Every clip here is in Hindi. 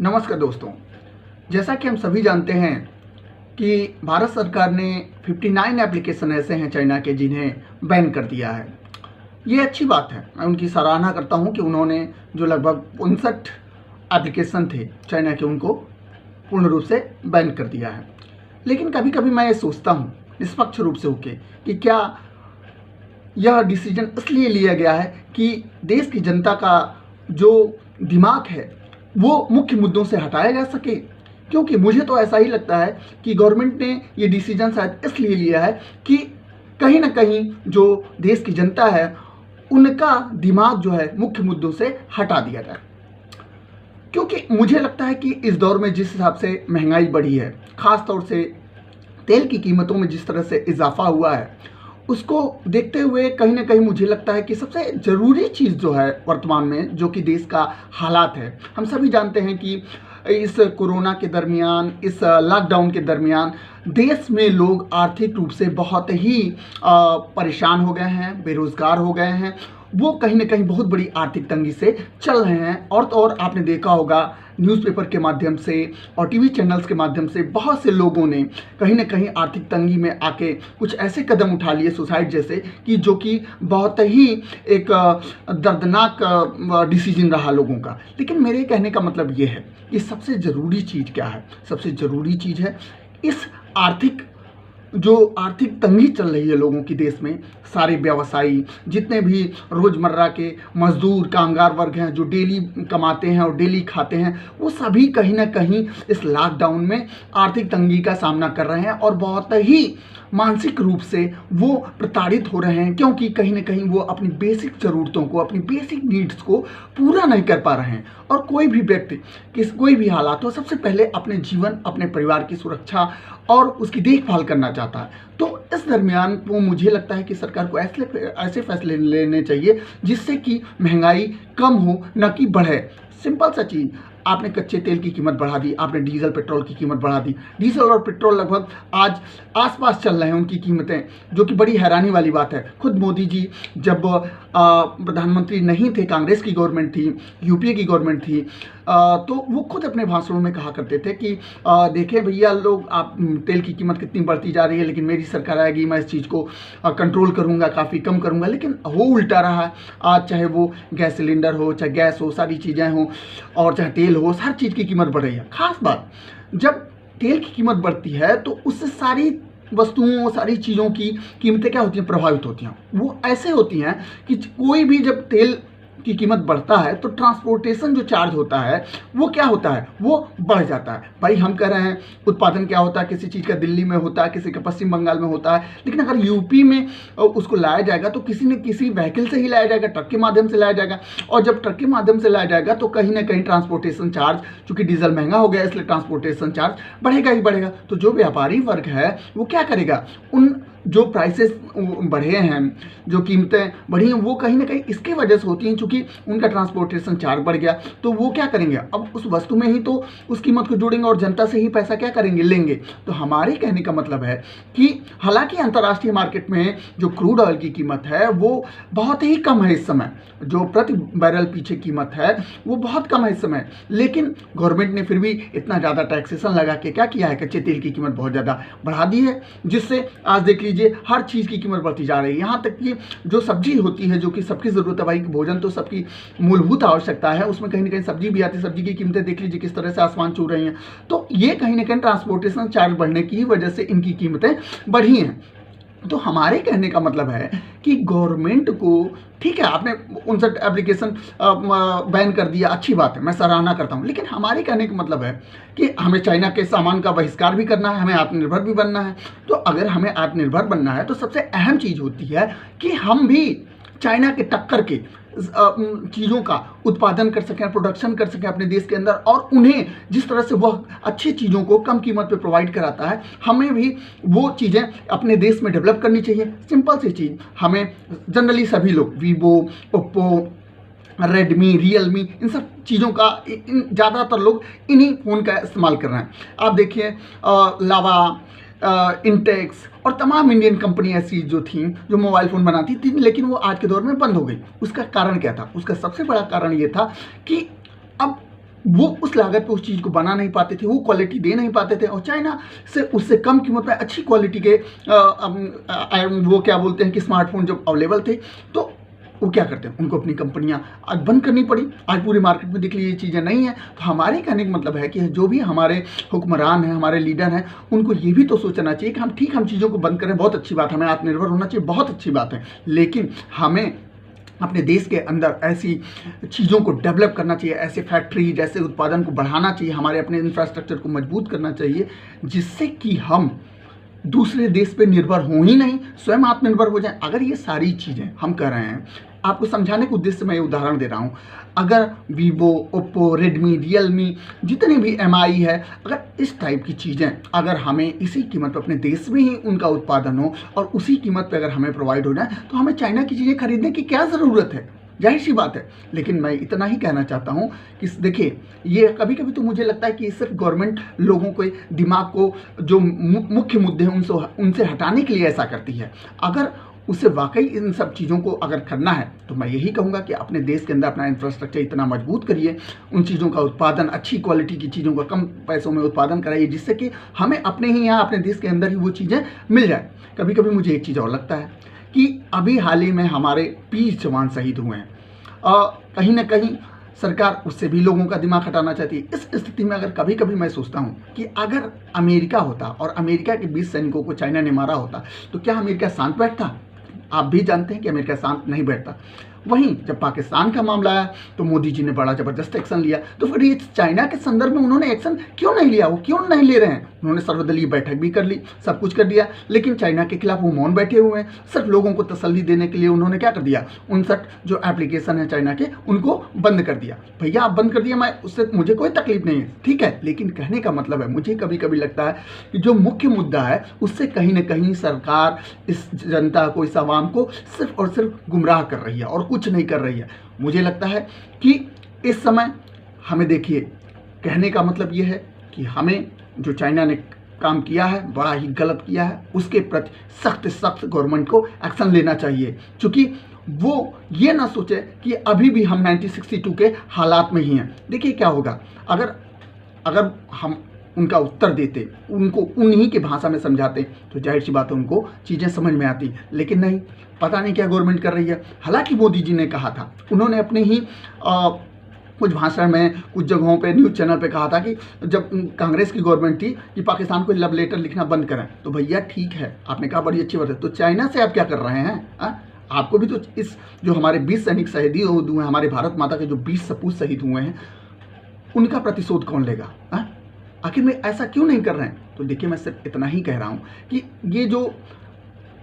नमस्कार दोस्तों। जैसा कि हम सभी जानते हैं कि भारत सरकार ने 59 एप्लीकेशन ऐसे हैं चाइना के जिन्हें बैन कर दिया है। ये अच्छी बात है, मैं उनकी सराहना करता हूं कि उन्होंने जो लगभग 59 एप्लीकेशन थे चाइना के, उनको पूर्ण रूप से बैन कर दिया है। लेकिन कभी कभी मैं ये सोचता हूँ निष्पक्ष रूप से होके कि क्या यह डिसीजन इसलिए लिया गया है कि देश की जनता का जो दिमाग है वो मुख्य मुद्दों से हटाया जा सके। क्योंकि मुझे तो ऐसा ही लगता है कि गवर्नमेंट ने ये डिसीजन शायद इसलिए लिया है कि कहीं ना कहीं जो देश की जनता है उनका दिमाग जो है मुख्य मुद्दों से हटा दिया जाए। क्योंकि मुझे लगता है कि इस दौर में जिस हिसाब से महंगाई बढ़ी है, ख़ास तौर से तेल की कीमतों में जिस तरह से इजाफा हुआ है, उसको देखते हुए कहीं ना कहीं मुझे लगता है कि सबसे ज़रूरी चीज़ जो है वर्तमान में, जो कि देश का हालात है, हम सभी जानते हैं कि इस कोरोना के दरमियान, इस लॉकडाउन के दरमियान देश में लोग आर्थिक रूप से बहुत ही परेशान हो गए हैं, बेरोज़गार हो गए हैं। वो कहीं ना कहीं बहुत बड़ी आर्थिक तंगी से चल रहे हैं। और तो और आपने देखा होगा न्यूज़पेपर के माध्यम से और टीवी चैनल्स के माध्यम से बहुत से लोगों ने कहीं ना कहीं आर्थिक तंगी में आके कुछ ऐसे कदम उठा लिए सुसाइड जैसे, कि जो कि बहुत ही एक दर्दनाक डिसीजन रहा लोगों का। लेकिन मेरे कहने का मतलब ये है कि सबसे ज़रूरी चीज़ क्या है? सबसे ज़रूरी चीज़ है इस आर्थिक तंगी चल रही है लोगों की देश में। सारे व्यवसायी, जितने भी रोज़मर्रा के मजदूर कामगार वर्ग हैं जो डेली कमाते हैं और डेली खाते हैं, वो सभी कहीं ना कहीं इस लॉकडाउन में आर्थिक तंगी का सामना कर रहे हैं और बहुत ही मानसिक रूप से वो प्रताड़ित हो रहे हैं। क्योंकि कहीं ना कहीं वो अपनी बेसिक ज़रूरतों को, अपनी बेसिक नीड्स को पूरा नहीं कर पा रहे हैं। और कोई भी व्यक्ति कोई भी हालात हो, सबसे पहले अपने जीवन, अपने परिवार की सुरक्षा और उसकी देखभाल करना चाहता है। तो इस दरमियान वो मुझे लगता है कि सरकार को ऐसे फैसले लेने चाहिए जिससे कि महंगाई कम हो, न कि बढ़े। सिंपल सा चीज़, आपने कच्चे तेल की कीमत बढ़ा दी, आपने डीजल पेट्रोल की कीमत बढ़ा दी। डीजल और पेट्रोल लगभग आज आसपास चल रहे हैं उनकी कीमतें, जो कि बड़ी हैरानी वाली बात है। खुद मोदी जी जब प्रधानमंत्री नहीं थे, कांग्रेस की गवर्नमेंट थी, यूपीए की गवर्नमेंट थी, तो वो खुद अपने भाषणों में कहा करते थे कि देखें भैया लोग, आप तेल की कीमत कितनी बढ़ती जा रही है, लेकिन मेरी सरकार आएगी, मैं इस चीज़ को कंट्रोल करूँगा, काफ़ी कम करूँगा। लेकिन हो उल्टा रहा है। आज चाहे वो गैस सिलेंडर हो, चाहे गैस हो, सारी चीज़ें हों, और चाहे तेल हो, हर चीज़ की कीमत बढ़ रही है। खास बात, जब तेल की कीमत बढ़ती है तो उससे सारी वस्तुओं, सारी चीज़ों की कीमतें क्या होती हैं? प्रभावित होती हैं। वो ऐसे होती हैं कि कोई भी जब तेल की कीमत बढ़ता है तो ट्रांसपोर्टेशन जो चार्ज होता है वो क्या होता है? वो बढ़ जाता है। भाई हम कह रहे हैं उत्पादन क्या होता है, किसी चीज़ का दिल्ली में होता है, किसी का पश्चिम बंगाल में होता है, लेकिन अगर यूपी में उसको लाया जाएगा तो किसी न किसी व्हीकल से ही लाया जाएगा, ट्रक के माध्यम से लाया जाएगा। और जब ट्रक के माध्यम से लाया जाएगा तो कहीं ना कहीं ट्रांसपोर्टेशन चार्ज, चूँकि डीजल महंगा हो गया इसलिए ट्रांसपोर्टेशन चार्ज बढ़ेगा ही बढ़ेगा। तो जो व्यापारी वर्ग है वो क्या करेगा? उन जो प्राइसेस बढ़े हैं, जो कीमतें बढ़ी हैं, वो कहीं ना कहीं इसकी वजह से होती हैं, चूँकि उनका ट्रांसपोर्टेशन चार्ज बढ़ गया। तो वो क्या करेंगे? अब उस वस्तु में ही तो उस कीमत को जोड़ेंगे और जनता से ही पैसा क्या करेंगे? लेंगे। तो हमारे कहने का मतलब है कि हालांकि अंतर्राष्ट्रीय मार्केट में जो क्रूड ऑयल की कीमत है वो बहुत ही कम है इस समय, जो प्रति बैरल पीछे कीमत है वो बहुत कम है इस समय, लेकिन गवर्नमेंट ने फिर भी इतना ज़्यादा टैक्सेशन लगा के क्या किया है? कच्चे तेल की कीमत बहुत ज़्यादा बढ़ा दी है, जिससे आज देख लीजिए हर चीज़ की कीमत बढ़ती जा रही है। यहाँ तक कि जो सब्जी होती है, जो कि सबकी ज़रूरत है, भाई भोजन तो सबकी मूलभूत आवश्यकता है, उसमें कहीं ना कहीं सब्जी भी आती है। सब्जी की कीमतें देख लीजिए किस तरह से आसमान छू रही हैं। तो ये कहीं ना कहीं ट्रांसपोर्टेशन चार्ज बढ़ने की वजह से इनकी कीमतें बढ़ी हैं। तो हमारे कहने का मतलब है कि गवर्नमेंट को, ठीक है आपने 59 एप्लीकेशन बैन कर दिया, अच्छी बात है, मैं सराहना करता हूँ। लेकिन हमारे कहने का मतलब है कि हमें चाइना के सामान का बहिष्कार भी करना है, हमें आत्मनिर्भर भी बनना है। तो अगर हमें आत्मनिर्भर बनना है तो सबसे अहम चीज़ होती है कि हम भी चाइना के टक्कर के चीज़ों का उत्पादन कर सकें, प्रोडक्शन कर सकें अपने देश के अंदर, और उन्हें जिस तरह से वह अच्छी चीज़ों को कम कीमत पे प्रोवाइड कराता है, हमें भी वो चीज़ें अपने देश में डेवलप करनी चाहिए। सिंपल सी चीज़, हमें जनरली सभी लोग वीवो, ओप्पो, रेडमी, रियलमी, इन सब चीज़ों का ज़्यादातर लोग इन्हीं फ़ोन का इस्तेमाल कर रहे हैं। आप देखिए लावा, इंटेक्स और तमाम इंडियन कंपनी ऐसी जो थी जो मोबाइल फ़ोन बनाती थी, लेकिन वो आज के दौर में बंद हो गई। उसका कारण क्या था? उसका सबसे बड़ा कारण ये था कि अब वो उस लागत पे उस चीज़ को बना नहीं पाते थे, वो क्वालिटी दे नहीं पाते थे, और चाइना से उससे कम कीमत में अच्छी क्वालिटी के वो क्या बोलते हैं कि स्मार्टफोन जब अवेलेबल थे, तो वो क्या करते हैं, उनको अपनी कंपनियां आज बंद करनी पड़ी। आज पूरे मार्केट में दिख ली ये चीज़ें नहीं हैं। तो हमारे कहने का मतलब है कि जो भी हमारे हुक्मरान हैं, हमारे लीडर हैं, उनको ये भी तो सोचना चाहिए कि हम चीज़ों को बंद करें, बहुत अच्छी बात, हमें आत्मनिर्भर होना चाहिए, बहुत अच्छी बात है, लेकिन हमें अपने देश के अंदर ऐसी चीज़ों को डेवलप करना चाहिए, ऐसे फैक्ट्री जैसे उत्पादन को बढ़ाना चाहिए, हमारे अपने इंफ्रास्ट्रक्चर को मजबूत करना चाहिए, जिससे कि हम दूसरे देश पे निर्भर हो ही नहीं, स्वयं आत्मनिर्भर हो जाए। अगर ये सारी चीज़ें हम कर रहे हैं, आपको समझाने के उद्देश्य से मैं ये उदाहरण दे रहा हूँ, अगर वीवो, ओप्पो, रेडमी, रियलमी, जितने भी एमआई है, अगर इस टाइप की चीज़ें अगर हमें इसी कीमत पर अपने देश में ही उनका उत्पादन हो और उसी कीमत पर अगर हमें प्रोवाइड हो जाए, तो हमें चाइना की चीज़ें खरीदने की क्या ज़रूरत है, जाहिर सी बात है। लेकिन मैं इतना ही कहना चाहता हूँ कि देखिए, ये कभी कभी तो मुझे लगता है कि सिर्फ गवर्नमेंट लोगों के दिमाग को जो मुख्य मुद्दे हैं उनसे हटाने के लिए ऐसा करती है। अगर उसे वाकई इन सब चीज़ों को अगर करना है, तो मैं यही कहूँगा कि अपने देश के अंदर अपना इंफ्रास्ट्रक्चर इतना मजबूत करिए, उन चीज़ों का उत्पादन, अच्छी क्वालिटी की चीज़ों का कम पैसों में उत्पादन कराइए, जिससे कि हमें अपने ही यहाँ अपने देश के अंदर ही वो चीज़ें मिल जाए। कभी कभी मुझे एक चीज़ और लगता है कि अभी हाल ही में हमारे 20 जवान शहीद हुए हैं, कहीं ना कहीं सरकार उससे भी लोगों का दिमाग हटाना चाहती है। इस स्थिति में अगर कभी कभी मैं सोचता हूँ कि अगर अमेरिका होता और अमेरिका के 20 सैनिकों को चाइना ने मारा होता, तो क्या अमेरिका शांत बैठता? आप भी जानते हैं कि अमेरिका शांत नहीं बैठता। वहीं जब पाकिस्तान का मामला आया तो मोदी जी ने बड़ा ज़बरदस्त एक्शन लिया। तो फिर ये चाइना के संदर्भ में उन्होंने एक्शन क्यों नहीं लिया? वो क्यों नहीं ले रहे हैं? उन्होंने सर्वदलीय बैठक भी कर ली, सब कुछ कर दिया, लेकिन चाइना के खिलाफ वो मौन बैठे हुए हैं। सिर्फ लोगों को तसल्ली देने के लिए उन्होंने क्या कर दिया, 59 जो एप्लीकेशन है चाइना के, उनको बंद कर दिया। भैया आप बंद कर दिया, मैं उससे मुझे कोई तकलीफ नहीं है, ठीक है, लेकिन कहने का मतलब है, मुझे कभी कभी लगता है कि जो मुख्य मुद्दा है उससे कहीं ना कहीं सरकार इस जनता को, इस आवाम को सिर्फ और सिर्फ गुमराह कर रही है और कुछ नहीं कर रही है। मुझे लगता है कि इस समय हमें, देखिए, कहने का मतलब ये है कि हमें जो चाइना ने काम किया है, बड़ा ही गलत किया है, उसके प्रति सख्त गवर्नमेंट को एक्शन लेना चाहिए, क्योंकि वो ये ना सोचे कि अभी भी हम 1962 के हालात में ही हैं। देखिए क्या होगा अगर हम उनका उत्तर देते, उनको उन्हीं की भाषा में समझाते, तो जाहिर सी बात है उनको चीज़ें समझ में आती, लेकिन नहीं, पता नहीं क्या गवर्नमेंट कर रही है। हालांकि मोदी जी ने कहा था, उन्होंने अपने ही कुछ भाषण में, कुछ जगहों पे, न्यूज़ चैनल पे कहा था कि जब कांग्रेस की गवर्नमेंट थी कि पाकिस्तान को लव लेटर लिखना बंद करें। तो भैया ठीक है, आपने कहा, बड़ी अच्छी बात है, तो चाइना से आप क्या कर रहे हैं? आपको भी तो इस जो हमारे 20 सैनिक शहीद हुए हैं, हमारे भारत माता के जो 20 सपूत शहीद हुए हैं, उनका प्रतिशोध कौन लेगा? आखिर में ऐसा क्यों नहीं कर रहे हैं? तो देखिए, मैं सिर्फ इतना ही कह रहा हूँ कि ये जो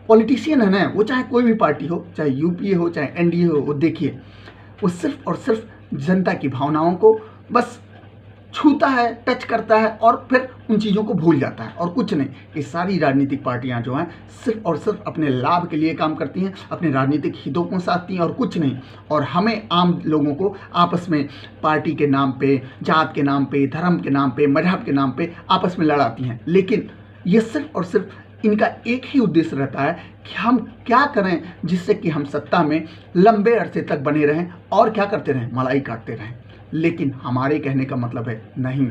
पॉलिटिशियन है ना, वो चाहे कोई भी पार्टी हो, चाहे यूपीए हो, चाहे एनडीए हो, वो देखिए, वो सिर्फ और सिर्फ जनता की भावनाओं को बस छूता है, टच करता है और फिर उन चीज़ों को भूल जाता है, और कुछ नहीं। ये सारी राजनीतिक पार्टियां जो हैं सिर्फ और सिर्फ अपने लाभ के लिए काम करती हैं, अपने राजनीतिक हितों को साधती हैं और कुछ नहीं। और हमें आम लोगों को आपस में पार्टी के नाम पे, जात के नाम पे, धर्म के नाम पे, मजहब के नाम पे आपस में लड़ाती हैं। लेकिन ये सिर्फ और सिर्फ इनका एक ही उद्देश्य रहता है कि हम क्या करें जिससे कि हम सत्ता में लंबे अरसे तक बने रहें और क्या करते रहें, मलाई काटते रहें। लेकिन हमारे कहने का मतलब है नहीं,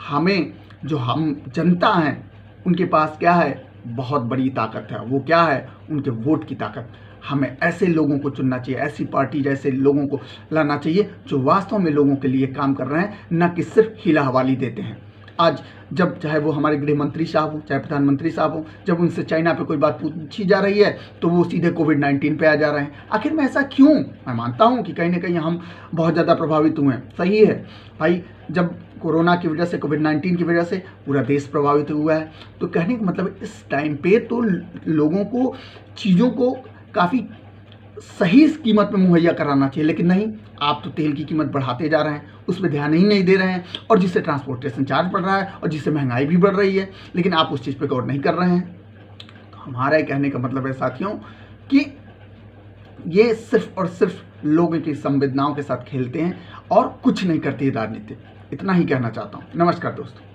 हमें, जो हम जनता हैं, उनके पास क्या है, बहुत बड़ी ताकत है। वो क्या है, उनके वोट की ताकत। हमें ऐसे लोगों को चुनना चाहिए, ऐसी पार्टी जैसे लोगों को लाना चाहिए जो वास्तव में लोगों के लिए काम कर रहे हैं, न कि सिर्फ हिला हवाली देते हैं। आज जब चाहे वो हमारे गृह मंत्री साहब हो, चाहे प्रधानमंत्री साहब हो, जब उनसे चाइना पे कोई बात पूछी जा रही है तो वो सीधे कोविड-19 पे आ जा रहे हैं। आखिर में ऐसा क्यों? मैं मानता हूँ कि कहीं ना कहीं हम बहुत ज़्यादा प्रभावित हुए हैं, सही है भाई। जब कोरोना की वजह से, कोविड-19 की वजह से पूरा देश प्रभावित हुआ है, तो कहने का मतलब इस टाइम पे तो लोगों को चीज़ों को काफ़ी सही कीमत में मुहैया कराना चाहिए, लेकिन नहीं, आप तो तेल की कीमत बढ़ाते जा रहे हैं, उस पर ध्यान ही नहीं दे रहे हैं, और जिससे ट्रांसपोर्टेशन चार्ज बढ़ रहा है और जिससे महंगाई भी बढ़ रही है, लेकिन आप उस चीज़ पे गौर नहीं कर रहे हैं। तो हमारा कहने का मतलब है साथियों कि ये सिर्फ और सिर्फ लोगों की संवेदनाओं के साथ खेलते हैं और कुछ नहीं करती राजनीति। इतना ही कहना चाहता हूँ। नमस्कार दोस्तों।